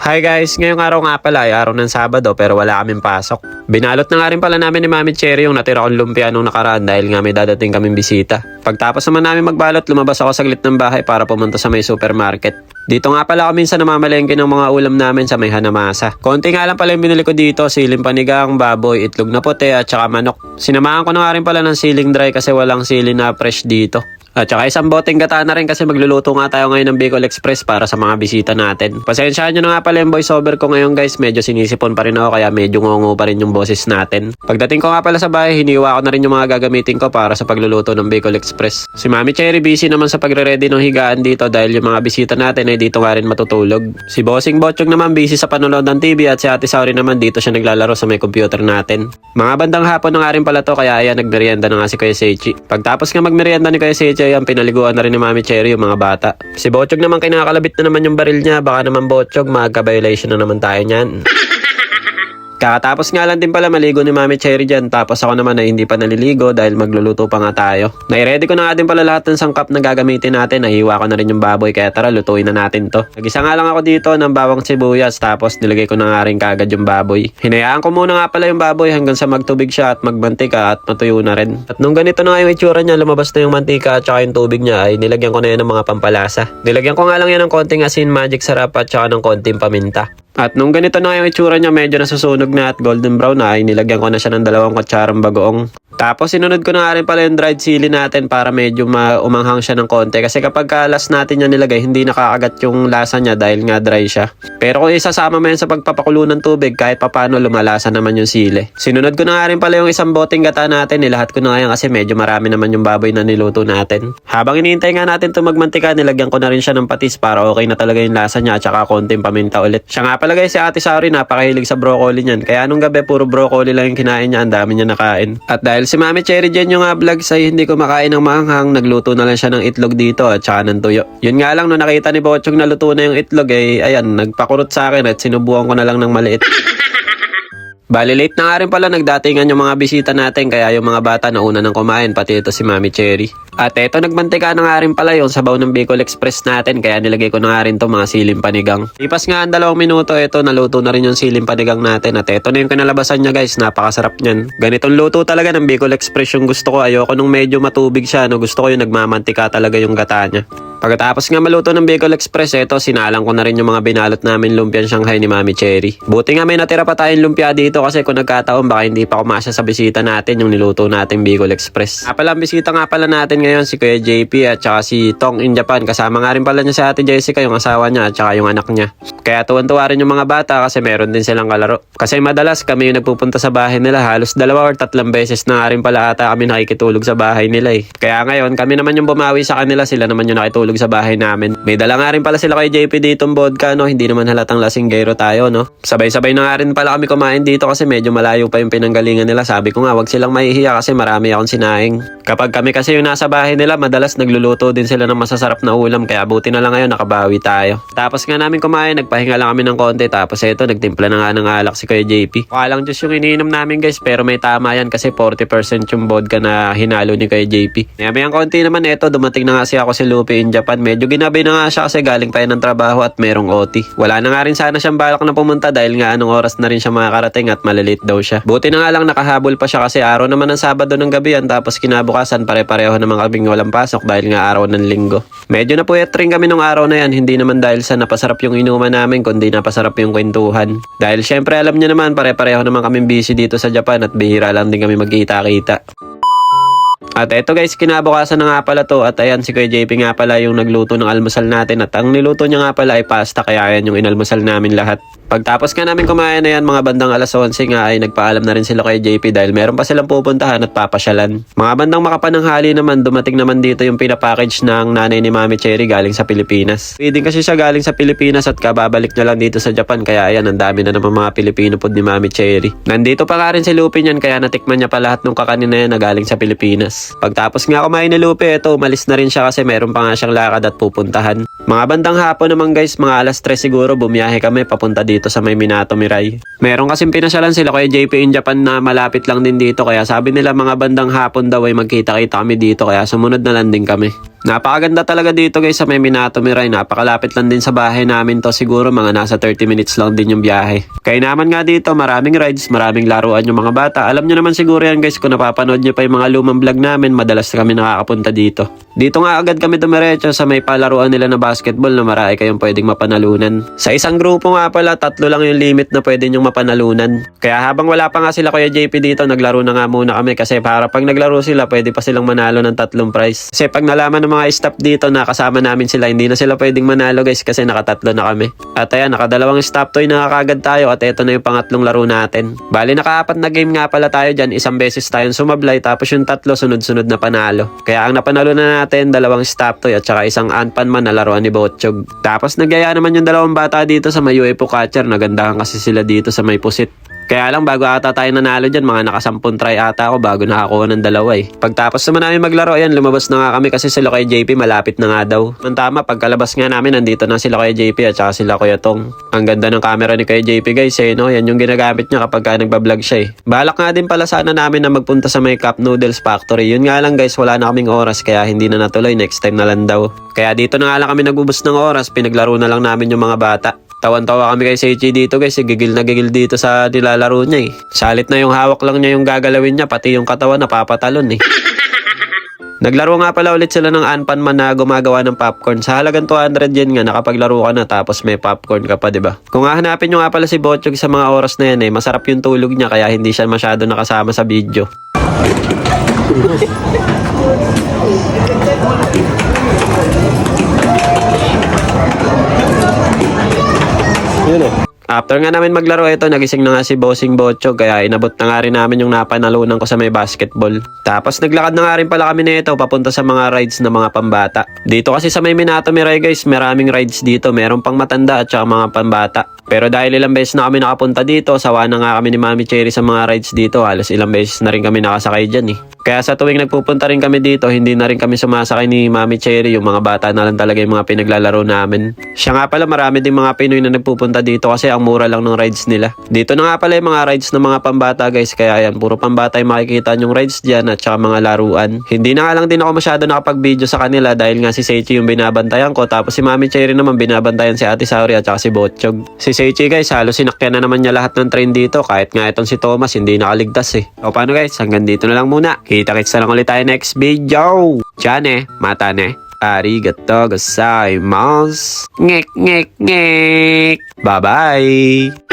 Hi guys, ngayong araw nga pala ay araw ng Sabado pero wala kaming pasok. Binalot na nga rin pala namin ni Mami Cherry yung natira kong lumpia nung nakaraan dahil nga may dadating kaming bisita. Pagtapos naman namin magbalot, lumabas ako saglit ng bahay para pumunta sa may supermarket. Dito nga pala ako minsan namamalengke ng mga ulam namin sa may Hanamasa. Konti nga lang pala yung binili ko dito, siling panigang, baboy, itlog na puti at saka manok. Sinamahan ko na nga rin pala ng siling dry kasi walang sili na fresh dito. At saka isang boteng gata na rin kasi magluluto nga tayo ngayon ng Bicol Express para sa mga bisita natin. Pasensyahan nyo na nga pala yung voiceover ko ngayon guys, medyo sinisipon pa rin ako kaya medyo ngongo pa rin yung boses natin. Pagdating ko nga pala sa bahay, hiniwa ko na rin yung mga gagamitin ko para sa pagluluto ng Bicol Express. Si Mami Cherry busy naman sa pagre-ready ng higaan dito dahil yung mga bisita natin ay dito nga rin matutulog. Si Bossing Botchog naman busy sa panonood ng TV at si Ate Sauri naman dito siya naglalaro sa may computer natin. Mga bandang hapon na nga rin pala to kaya ayan nagmerienda na nga si Kuya Seichi. Pagtapos nga magmerienda ni Kuya Seichi ayan pinaliguan na rin ni Mami Cherry yung mga bata. Si Botchog naman kinakalabit na naman yung baril niya, baka naman Botchog magka-violation na naman tayo niyan. Kakatapos nga lang din pala maligo ni Mami Cherry dyan, tapos ako naman ay hindi pa naliligo dahil magluluto pa nga tayo. Nai-ready ko na nga din pala lahat ng sangkap na gagamitin natin, nahiwa ko na rin yung baboy kaya tara lutuin na natin to. Nag-isa nga lang ako dito ng bawang sibuyas tapos nilagay ko na nga rin kagad yung baboy. Hinayaan ko muna nga pala yung baboy hanggang sa magtubig siya at magmantika at matuyo na rin. At nung ganito na nga yung itsura niya, lumabas na yung mantika at saka yung tubig niya ay nilagyan ko na yan ng mga pampalasa. Nilagyan ko nga lang yan ng konting asin, magic sarap at saka ng konting paminta. At nung ganito na yung itsura niya, medyo nasusunog na at golden brown na ay nilagyan ko na siya ng 2 kutsarang bagoong. Tapos sinunod ko na nga rin pala yung dried sili natin para medyo umanghang siya ng konti. Kasi kapag last natin yan nilagay, hindi nakakagat yung lasa niya dahil nga dry siya. Pero kung isasama mo yan sa pagpapakulo ng tubig, kahit papano lumalasa naman yung sili. Sinunod ko na nga rin pala yung isang boteng gata natin, nilahat ko na nga yan kasi medyo marami naman yung baboy na niluto natin. Habang iniintay nga natin ito magmantika, nilagyan ko na rin siya ng patis para okay na talaga yung lasa niya at saka konting paminta ulit. Siya nga pala guys, si Ate Sauri napakahilig sa broccoli niyan. Kaya nung gabi puro broccoli lang yung kinain niya, ang dami niya nakain. At dahil si Mami Cherry dyan yung vlog ay hindi ko makain ng maanghang, nagluto na lang siya ng itlog dito at saka ng tuyo. Yun nga lang, nung nakita ni Botchog na luto na yung itlog ayan, nagpakurot sa akin at sinubukan ko na lang ng maliit. Bali late na nga rin pala nagdatingan yung mga bisita natin kaya yung mga bata nauna nang kumain pati ito si Mami Cherry. At eto nagmantika na nga rin pala yung sabaw ng Bicol Express natin kaya nilagay ko na nga rin to mga siling panigang. Lipas nga ang 2 minuto eto naluto na rin yung siling panigang natin at eto na yung kinalabasan niya guys, napakasarap niyan. Ganitong luto talaga ng Bicol Express yung gusto ko, ayoko nung medyo matubig siya, no, gusto ko yung nagmamantika talaga yung gata niya. Pagkatapos nga maluto ng Bicol Express, eto sinalang ko na rin yung mga binalot namin lumpiang Shanghai ni Mami Cherry. Buti nga may natira pa tayong lumpia dito kasi kung nagkataon baka hindi pa kumasya sa bisita natin yung niluto nating Bicol Express. Pala ang bisita nga pala natin ngayon si Kuya JP at saka si Tong in Japan. Kasama nga rin pala niya si Ate Jessica, yung asawa niya at saka yung anak niya. Kaya tuwan-tuwa rin yung mga bata kasi meron din silang kalaro. Kasi madalas kami yung nagpupunta sa bahay nila, halos 2 or 3 beses na nga rin pala ata kami nakikitulog sa bahay nila eh. Kaya ngayon kami naman yung bumawi sa kanila, sila naman yung nakitulog sa bahay namin. May dala nga rin pala sila kay JP ditong vodka, no? Hindi naman halatang lasinggero tayo, no? Sabay-sabay na nga rin pala kami kumain dito kasi medyo malayo pa yung pinanggalingan nila. Sabi ko nga, wag silang mahihiya kasi marami akong sinaing. Kapag kami kasi yung nasa bahay nila, madalas nagluluto din sila ng masasarap na ulam kaya buti na lang ngayon nakabawi tayo. Tapos nga namin kumain, nagpahinga lang kami ng konti tapos eto, nagtimpla na nga ng alak si Kuya JP. Walang Diyos yung iniinom namin guys pero may tama yan kasi 40% yung vodka na hinalo ni Kuya JP. Mayang konti naman eto, dumating na nga si ako si Lupe in Japan. Medyo ginabi na nga siya kasi galing tayo ng trabaho at merong OT. Wala na nga rin sana siyang balak na pumunta dahil nga anong oras na rin siya makakarating at malilate daw siya. Buti na nga lang nakahabol pa siya kasi araw naman ng Sabado ng gabi yan tapos kinabukasan pare-pareho naman kaming walang pasok dahil nga araw ng Linggo. Medyo napuyat rin kami nung araw na yan, hindi naman dahil sa napasarap yung inuman namin kundi napasarap yung kwentuhan. Dahil syempre alam niyo naman pare-pareho naman kaming busy dito sa Japan at bihira lang din kami magkita-kita. At eto guys, kinabukasan na nga pala to at ayan si Kuya JP nga pala yung nagluto ng almusal natin at ang niluto niya nga pala ay pasta kaya ayan yung inalmusal namin lahat. Pagtapos nga namin kumain na yan mga bandang alas 11 nga ay nagpaalam na rin sila kay JP dahil meron pa silang pupuntahan at papasyalan. Mga bandang makapananghali naman dumating naman dito yung pinapackage ng nanay ni Mami Cherry galing sa Pilipinas. Pwedeng kasi siya galing sa Pilipinas at kababalik niya lang dito sa Japan kaya ayan ang dami na naman mga Pilipino food ni Mami Cherry. Nandito pa nga rin si Lupe niyan kaya natikman niya pa lahat ng kakanin na yan na galing sa Pilipinas. Pagtapos nga kumain ni Lupe, eto umalis na rin siya kasi meron pa nga siyang lakad at pupuntahan. Mga bandang hapon naman guys, mga alas 3 siguro, bumiyahe kami papunta dito sa may Minato Miray. Meron kasing pinasyalan sila kay JP in Japan na malapit lang din dito, kaya sabi nila mga bandang hapon daw ay magkita-kita kami dito, kaya sumunod na lang din kami. Napakaganda talaga dito guys sa may Minato Miray, napakalapit lang din sa bahay namin to, siguro mga nasa 30 minutes lang din yung biyahe. Kaya naman nga dito, maraming rides, maraming laruan yung mga bata. Alam nyo naman siguro yan guys, kung napapanood nyo pa yung mga lumang vlog namin, madalas kami nakakapunta dito. Dito nga agad kami dumiretso sa may palaruan nila na basketball na marami kayong pwedeng mapanalunan. Sa isang grupo nga pala, 3 lang yung limit na pwede nyong mapanalunan. Kaya habang wala pa nga sila Kuya JP dito, naglaro na nga muna kami kasi para pag naglaro sila, pwede pa silang manalo ng 3 prize. Kasi pag nalaman ng mga staff dito na kasama namin sila, hindi na sila pwedeng manalo guys kasi naka-3 na kami. At ayan, naka-2 stop toy na kagad tayo at eto na yung pangatlong laro natin. Bali naka-4 na game nga pala tayo dyan, isang beses tayong sumablay tapos yung 3 sunod-sunod na panalo. Kaya ang napanalo na natin, 2 stop toy at saka isang Anpan man na laruan ni Botchog. Tapos nagyaya naman yung 2 bata dito sa may UFO catcher, nagandahan kasi sila dito sa may pusit. Kaya lang bago ata tayo nanalo dyan, mga naka-10 try ata ako bago nakakuha ng 2 Pagtapos naman namin maglaro, ayan, lumabas na nga kami kasi sila kay JP malapit na nga daw. Ang tama, pagkalabas nga namin, nandito na sila kay JP at saka sila Kuya Tong. Ang ganda ng camera ni kay JP guys no? Yan yung ginagamit niya kapag nagbablog siya Balak nga din pala sana namin na magpunta sa may Cup Noodles Factory. Yun nga lang guys, wala na kaming oras kaya hindi na natuloy, next time na lang daw. Kaya dito na nga lang kami nagubos ng oras, pinaglaro na lang namin yung mga bata. Tawan-tawa kami kay Seichi dito guys, gigil na gigil dito sa nilalaro niya Salit na yung hawak lang niya yung gagalawin niya, pati yung katawan napapatalon Naglaro nga pala ulit sila ng Anpan man na gumagawa ng popcorn. Sa halagang 200 yen nga, nakapaglaro ka na tapos may popcorn ka pa, diba? Kung hahanapin nyo nga pala si Botchog sa mga oras na yan masarap yung tulog niya kaya hindi siya masyado nakasama sa video. After nga namin maglaro ito, nagising na nga si Bossing Botchog kaya inabot na nga rin namin yung napanalunan ko sa may basketball. Tapos naglakad na nga rin pala kami nito papunta sa mga rides na mga pambata. Dito kasi sa may Minato Miray guys, maraming rides dito. Meron pang matanda at saka mga pambata. Pero dahil ilang beses na kami nakapunta dito, sawa na nga kami ni Mami Cherry sa mga rides dito. Halos ilang beses na rin kami nakasakay dyan Kaya sa tuwing nagpupunta rin kami dito, hindi na rin kami sumasakay ni Mami Cherry. Yung mga bata na lang talaga yung mga pinaglalaro namin. Siya nga pala, marami din mga Pinoy na nagpupunta dito kasi ang mura lang ng rides nila. Dito na nga pala yung mga rides ng mga pambata guys. Kaya yan, puro pambata yung makikita yung rides dyan at saka mga laruan. Hindi na nga lang din ako masyado nakapag-video sa kanila dahil nga si Seichi yung binabantayan ko. Tapos si Mami Cherry naman binabantayan si Ate Saori at saka si Botchog. Si Seichi guys, halos sinakyan na naman niya lahat ng train dito. Kahit nga itong si Thomas, hindi nakaligtas O paano guys, hanggang dito na lang muna. Kita-kits na lang ulit tayo next video. Diyan mata arigatou gozaimasu. Ngek ngek ngek. Bye bye.